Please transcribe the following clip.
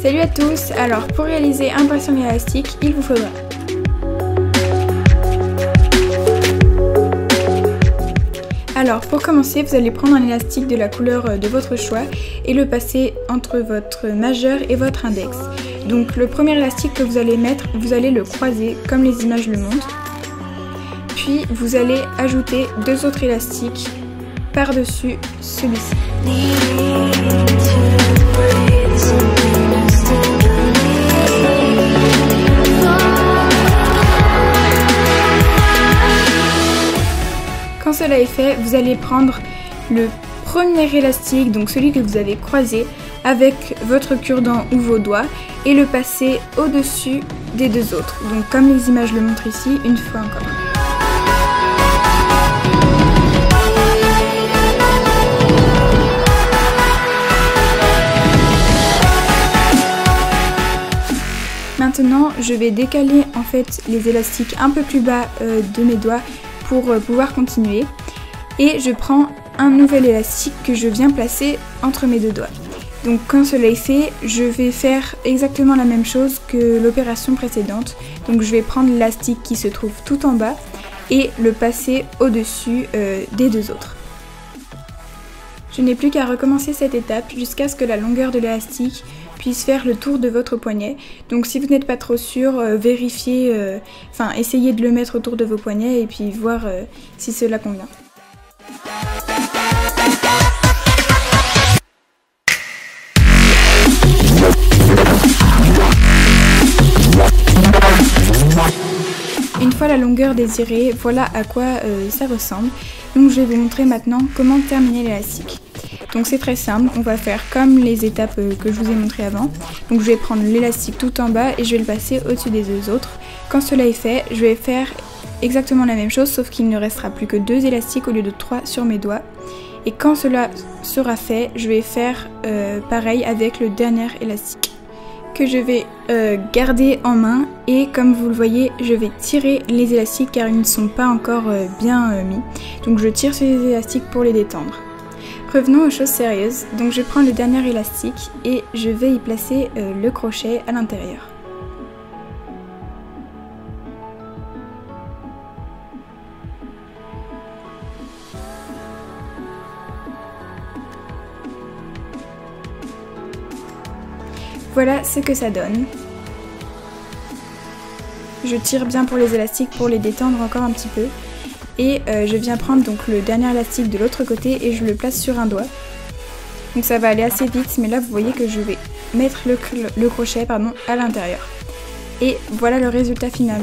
Salut à tous, alors pour réaliser un bracelet élastique, il vous faudra Alors pour commencer, vous allez prendre un élastique de la couleur de votre choix et le passer entre votre majeur et votre index. Donc le premier élastique que vous allez mettre, vous allez le croiser comme les images le montrent. Puis vous allez ajouter deux autres élastiques par-dessus celui-ci. Quand cela est fait, vous allez prendre le premier élastique, donc celui que vous avez croisé, avec votre cure-dent ou vos doigts et le passer au-dessus des deux autres. Donc comme les images le montrent ici, une fois encore. Maintenant, je vais décaler en fait les élastiques un peu plus bas de mes doigts pour pouvoir continuer. Et je prends un nouvel élastique que je viens placer entre mes deux doigts. Donc quand cela est fait, je vais faire exactement la même chose que l'opération précédente. Donc je vais prendre l'élastique qui se trouve tout en bas et le passer au-dessus des deux autres. Je n'ai plus qu'à recommencer cette étape jusqu'à ce que la longueur de l'élastique puisse faire le tour de votre poignet. Donc si vous n'êtes pas trop sûr, vérifiez, essayez de le mettre autour de vos poignets et puis voir si cela convient. Une fois la longueur désirée, voilà à quoi ça ressemble. Donc je vais vous montrer maintenant comment terminer l'élastique. Donc c'est très simple, on va faire comme les étapes que je vous ai montrées avant. Donc je vais prendre l'élastique tout en bas et je vais le passer au-dessus des deux autres. Quand cela est fait, je vais faire exactement la même chose, sauf qu'il ne restera plus que deux élastiques au lieu de 3 sur mes doigts. Et quand cela sera fait, je vais faire pareil avec le dernier élastique que je vais garder en main. Et comme vous le voyez, je vais tirer les élastiques car ils ne sont pas encore bien mis. Donc je tire sur les élastiques pour les détendre. Revenons aux choses sérieuses, donc je prends le dernier élastique et je vais y placer le crochet à l'intérieur. Voilà ce que ça donne. Je tire bien pour les élastiques pour les détendre encore un petit peu. Et je viens prendre donc le dernier élastique de l'autre côté et je le place sur un doigt. Donc ça va aller assez vite, mais là vous voyez que je vais mettre le crochet à l'intérieur. Et voilà le résultat final.